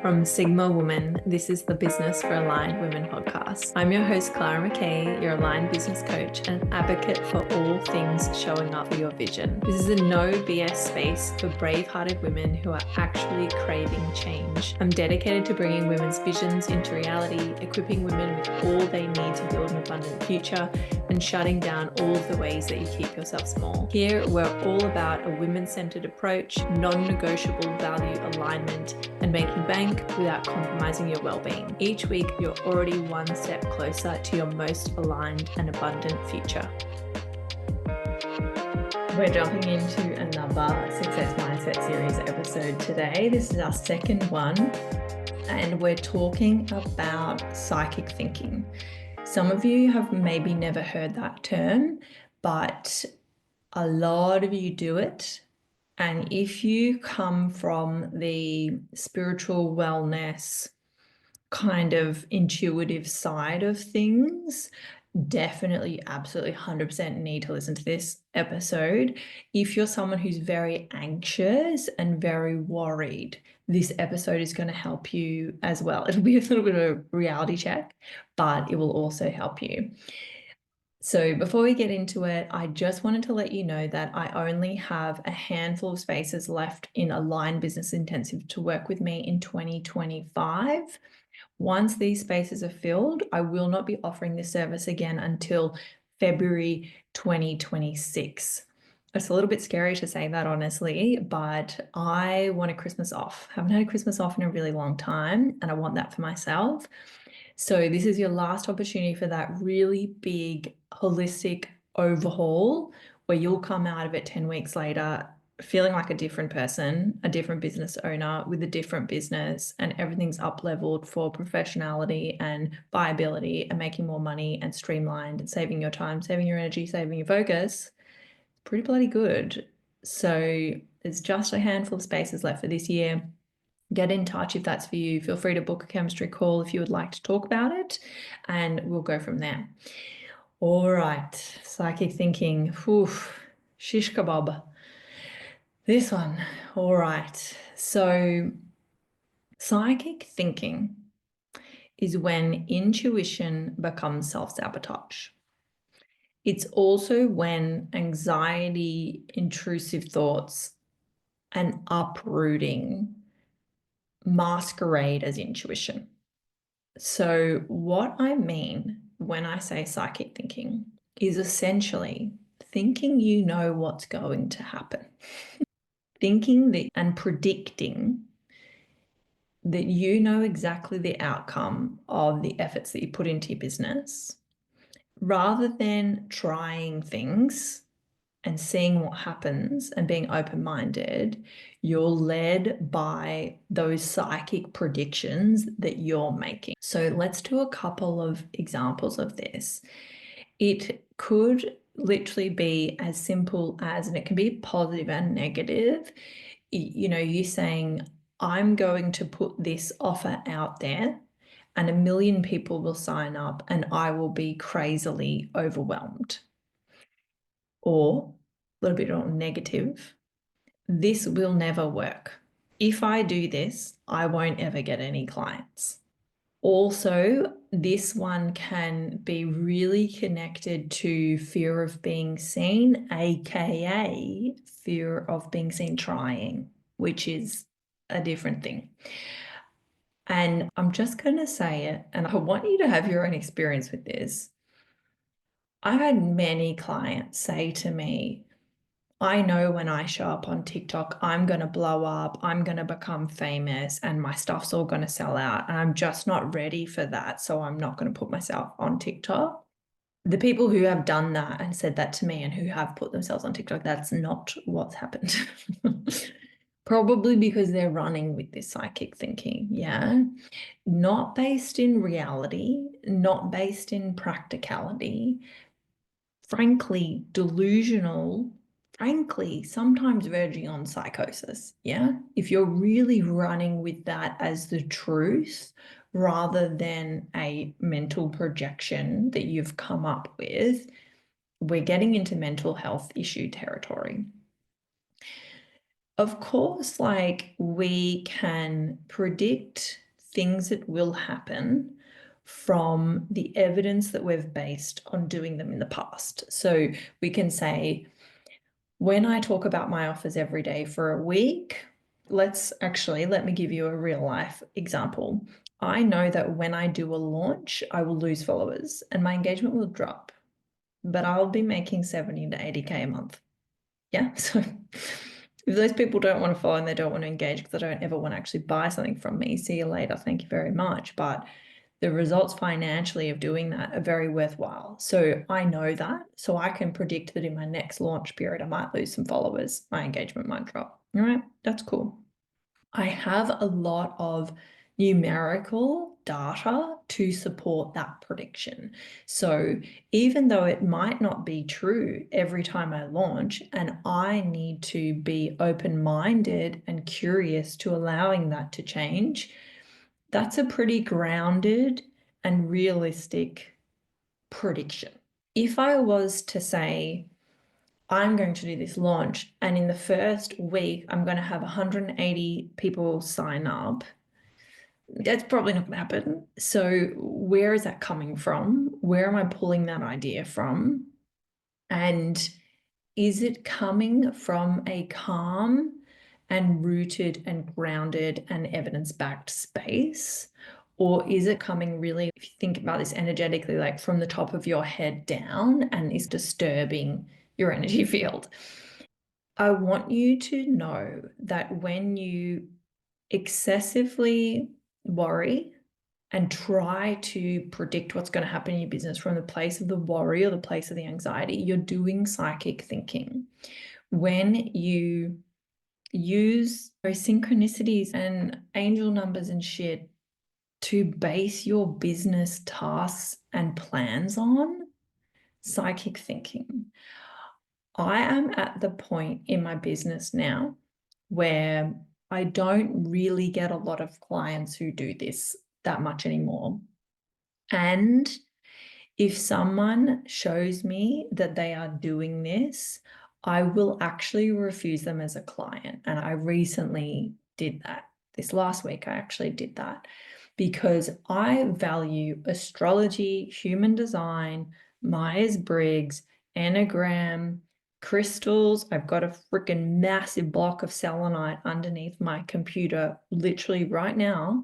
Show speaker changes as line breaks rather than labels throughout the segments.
From Sigma Woman, this is the Business for Aligned Women podcast. I'm your host, Clara McKay, your aligned business coach and advocate for all things showing up for your vision. This is a no BS space for brave-hearted women who are actually craving change. I'm dedicated to bringing women's visions into reality, equipping women with all they need to build an abundant future, and shutting down all of the ways that you keep yourself small. Here, we're all about a women-centered approach, non-negotiable value alignment, and making bank without compromising your well-being. Each week, you're already one step closer to your most aligned and abundant future. We're jumping into another Success Mindset Series episode today. This is our second one, and we're talking about psychic thinking. Some of you have maybe never heard that term, but a lot of you do it. And if you come from the spiritual wellness kind of intuitive side of things, definitely, absolutely 100% need to listen to this episode. If you're someone who's very anxious and very worried, this episode is going to help you as well. It'll be a little bit of a reality check, but it will also help you. So before we get into it, I just wanted to let you know that I only have a handful of spaces left in Align Business Intensive to work with me in 2025. Once these spaces are filled, I will not be offering this service again until February 2026. It's a little bit scary to say that, honestly, but I want a Christmas off. I haven't had a Christmas off in a really long time, and I want that for myself. So this is your last opportunity for that really big holistic overhaul where you'll come out of it 10 weeks later feeling like a different person, a different business owner with a different business, and everything's up-leveled for professionality and viability and making more money and streamlined and saving your time, saving your energy, saving your focus. Pretty bloody good. So there's just a handful of spaces left for this year. Get in touch if that's for you. Feel free to book a chemistry call if you would like to talk about it, and we'll go from there. All right, psychic thinking. Shish kebab. This one. All right. So psychic thinking is when intuition becomes self-sabotage. It's also when anxiety, intrusive thoughts, and uprooting masquerade as intuition. So what I mean when I say psychic thinking is essentially thinking you know what's going to happen. Thinking that and predicting that you know exactly the outcome of the efforts that you put into your business, rather than trying things and seeing what happens and being open-minded, you're led by those psychic predictions that you're making. So let's do a couple of examples of this. It could literally be as simple as, and it can be positive and negative, you saying, I'm going to put this offer out there and 1 million people will sign up and I will be crazily overwhelmed. Or a little bit more negative, this will never work. If I do this, I won't ever get any clients. Also, this one can be really connected to fear of being seen, aka fear of being seen trying, which is a different thing. And I'm just going to say it, and I want you to have your own experience with this. I've had many clients say to me, I know when I show up on TikTok, I'm going to blow up, I'm going to become famous, and my stuff's all going to sell out. And I'm just not ready for that. So I'm not going to put myself on TikTok. The people who have done that and said that to me and who have put themselves on TikTok, that's not what's happened. Probably because they're running with this psychic thinking. Yeah. Not based in reality, not based in practicality, frankly, delusional, frankly, sometimes verging on psychosis. Yeah. If you're really running with that as the truth rather than a mental projection that you've come up with, we're getting into mental health issue territory. Of course, like we can predict things that will happen from the evidence that we've based on doing them in the past. So we can say, when I talk about my offers every day for a week, let me give you a real life example. I know that when I do a launch, I will lose followers and my engagement will drop, but I'll be making 70 to 80K a month. Yeah. So if those people don't want to follow and they don't want to engage because they don't ever want to actually buy something from me, see you later. Thank you very much. But the results financially of doing that are very worthwhile. So I know that. So I can predict that in my next launch period, I might lose some followers. My engagement might drop. All right. That's cool. I have a lot of numerical data to support that prediction. So even though it might not be true every time I launch, and I need to be open-minded and curious to allowing that to change, that's a pretty grounded and realistic prediction. If I was to say, I'm going to do this launch, and in the first week, I'm going to have 180 people sign up, that's probably not going to happen. So, where is that coming from? Where am I pulling that idea from? And is it coming from a calm and rooted and grounded and evidence-backed space? Or is it coming really, if you think about this energetically, like from the top of your head down and is disturbing your energy field? I want you to know that when you excessively worry and try to predict what's going to happen in your business from the place of the worry or the place of the anxiety, you're doing psychic thinking. When you use those synchronicities and angel numbers and shit to base your business tasks and plans on, psychic thinking. I am at the point in my business now where I don't really get a lot of clients who do this that much anymore. And if someone shows me that they are doing this, I will actually refuse them as a client. And I recently did that. This last week, I actually did that because I value astrology, human design, Myers-Briggs, Enneagram, crystals. I've got a freaking massive block of selenite underneath my computer, literally right now.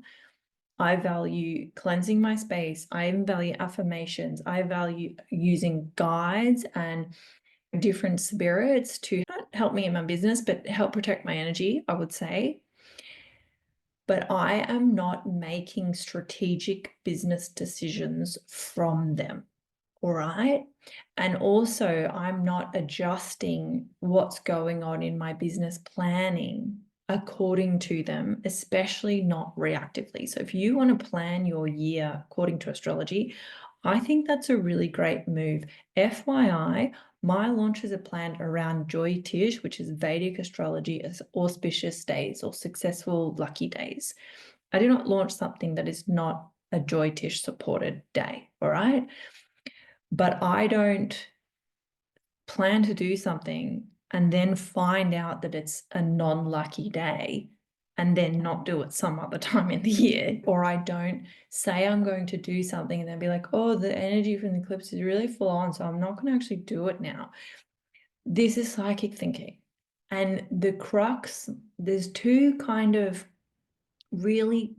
I value cleansing my space. I even value affirmations. I value using guides and different spirits to not help me in my business, but help protect my energy, I would say. But I am not making strategic business decisions from them. All right. And also, I'm not adjusting what's going on in my business planning according to them, especially not reactively. So, if you want to plan your year according to astrology, I think that's a really great move. FYI, my launches are planned around Joy Tish, which is Vedic astrology, as auspicious days or successful lucky days. I do not launch something that is not a Joy Tish supported day. All right. But I don't plan to do something and then find out that it's a non-lucky day and then not do it some other time in the year. Or I don't say I'm going to do something and then be like, oh, the energy from the eclipse is really full on, so I'm not going to actually do it now. This is psychic thinking. And the crux, there's two kind of really,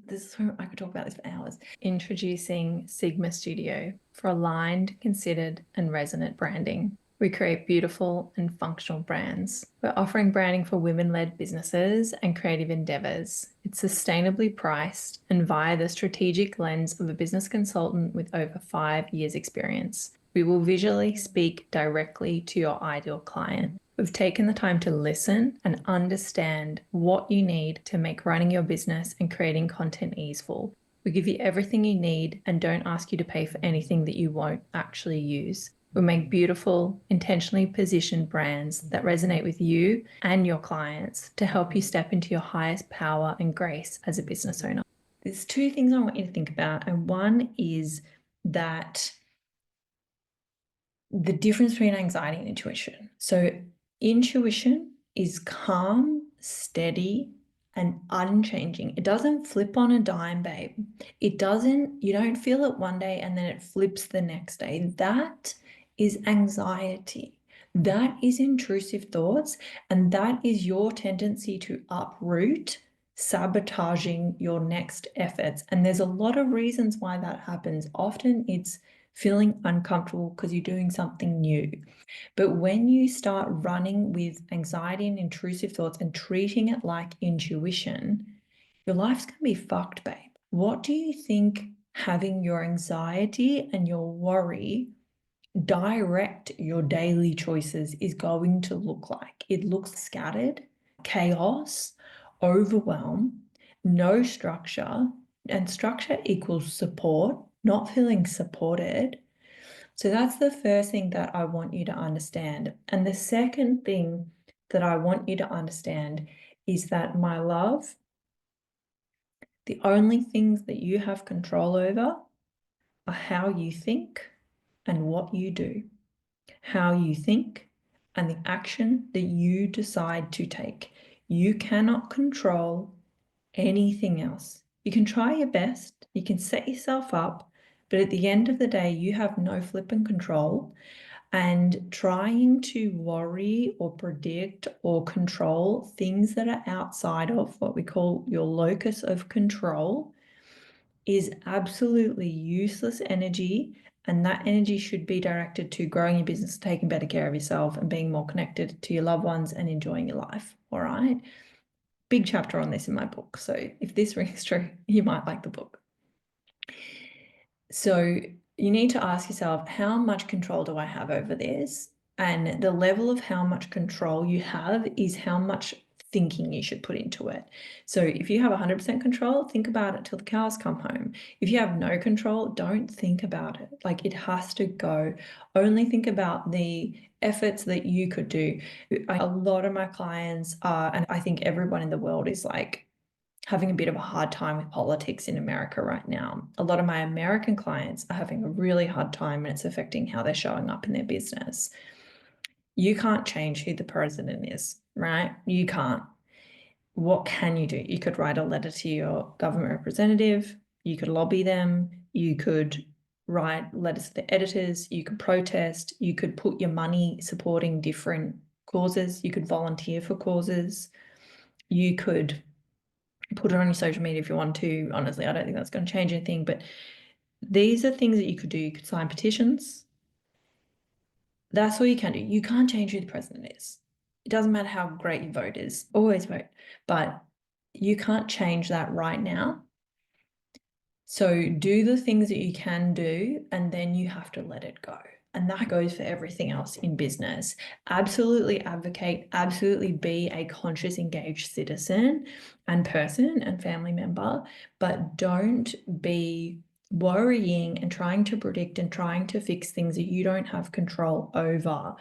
I could talk about this for hours. Introducing Sigma Studio for aligned, considered, and resonant branding. We create beautiful and functional brands. We're offering branding for women-led businesses and creative endeavors. It's sustainably priced and via the strategic lens of a business consultant with over 5 years experience. We will visually speak directly to your ideal client. We've taken the time to listen and understand what you need to make running your business and creating content easeful. We give you everything you need and don't ask you to pay for anything that you won't actually use. We make beautiful, intentionally positioned brands that resonate with you and your clients to help you step into your highest power and grace as a business owner. There's two things I want you to think about, and one is that the difference between anxiety and intuition. So intuition is calm, steady, and unchanging. It doesn't flip on a dime, babe. You don't feel it one day and then it flips the next day. That is anxiety. That is intrusive thoughts, and that is your tendency to uproot, sabotaging your next efforts. And there's a lot of reasons why that happens. Often it's feeling uncomfortable because you're doing something new. But when you start running with anxiety and intrusive thoughts and treating it like intuition, your life's going to be fucked, babe. What do you think having your anxiety and your worry direct your daily choices is going to look like? It looks scattered, chaos, overwhelm, no structure, and structure equals support, not feeling supported. So that's the first thing that I want you to understand. And the second thing that I want you to understand is that, my love, the only things that you have control over are how you think and what you do. How you think and the action that you decide to take. You cannot control anything else. You can try your best, you can set yourself up, but at the end of the day, you have no flipping control. And trying to worry or predict or control things that are outside of what we call your locus of control is absolutely useless energy. And that energy should be directed to growing your business, taking better care of yourself, and being more connected to your loved ones and enjoying your life. All right. Big chapter on this in my book. So if this rings true, you might like the book. So you need to ask yourself, how much control do I have over this? And the level of how much control you have is how much thinking you should put into it. So if you have 100% control, think about it till the cows come home. If you have no control, don't think about it. Like, it has to go. Only think about the efforts that you could do. A lot of my clients are, and I think everyone in the world is like, having a bit of a hard time with politics in America right now. A lot of my American clients are having a really hard time, and it's affecting how they're showing up in their business. You can't change who the president is, right? You can't. What can you do? You could write a letter to your government representative. You could lobby them. You could write letters to the editors. You could protest. You could put your money supporting different causes. You could volunteer for causes. You could put it on your social media if you want to. Honestly, I don't think that's going to change anything, but these are things that you could do. You could sign petitions. That's all you can do. You can't change who the president is. It doesn't matter how great your vote is. Always vote. But you can't change that right now. So do the things that you can do, and then you have to let it go. And that goes for everything else in business. Absolutely advocate, absolutely be a conscious, engaged citizen and person and family member, but don't be worrying and trying to predict and trying to fix things that you don't have control over.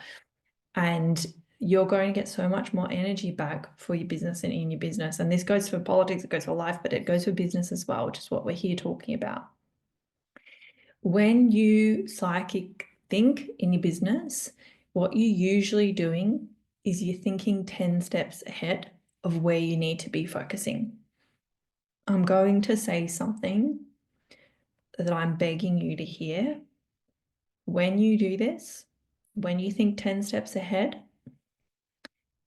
And you're going to get so much more energy back for your business and in your business. And this goes for politics, it goes for life, but it goes for business as well, which is what we're here talking about. When you psychic think in your business, what you're usually doing is you're thinking 10 steps ahead of where you need to be focusing. I'm going to say something that I'm begging you to hear. When you do this, when you think 10 steps ahead,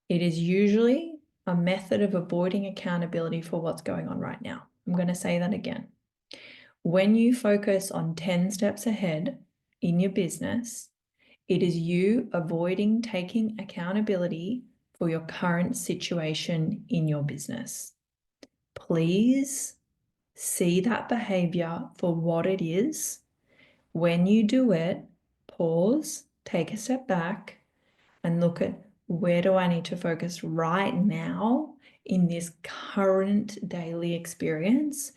it is usually a method of avoiding accountability for what's going on right now. I'm going to say that again. When you focus on 10 steps ahead in your business, it is you avoiding taking accountability for your current situation in your business. Please see that behavior for what it is. When you do it, pause, take a step back, and look at, where do I need to focus right now in this current daily experience?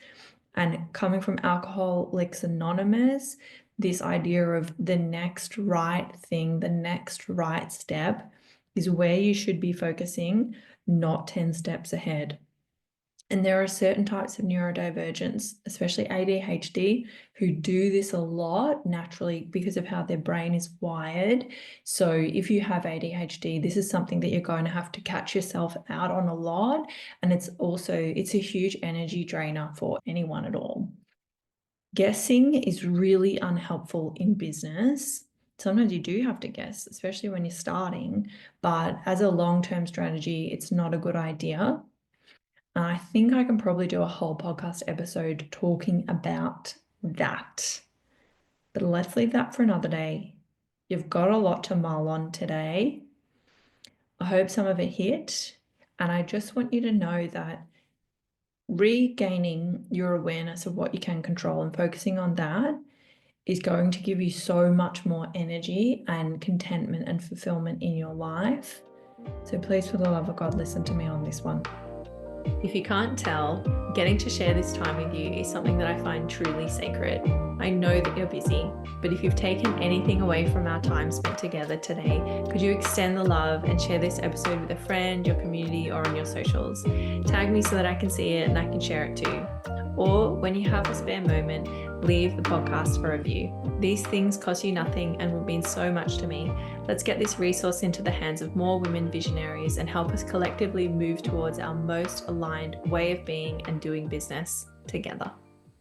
And coming from Alcoholics Anonymous, this idea of the next right thing, the next right step is where you should be focusing, not 10 steps ahead. And there are certain types of neurodivergence, especially ADHD, who do this a lot naturally because of how their brain is wired. So if you have ADHD, this is something that you're going to have to catch yourself out on a lot. And it's a huge energy drainer for anyone at all. Guessing is really unhelpful in business. Sometimes you do have to guess, especially when you're starting, but as a long-term strategy, it's not a good idea. I think I can probably do a whole podcast episode talking about that. But let's leave that for another day. You've got a lot to mull on today. I hope some of it hit. And I just want you to know that regaining your awareness of what you can control and focusing on that is going to give you so much more energy and contentment and fulfillment in your life. So please, for the love of God, listen to me on this one. If you can't tell, getting to share this time with you is something that I find truly sacred. I know that you're busy, but if you've taken anything away from our time spent together today, could you extend the love and share this episode with a friend, your community, or on your socials? Tag me so that I can see it and I can share it too. Or when you have a spare moment, leave the podcast for review. These things cost you nothing and will mean so much to me. Let's get this resource into the hands of more women visionaries and help us collectively move towards our most aligned way of being and doing business together.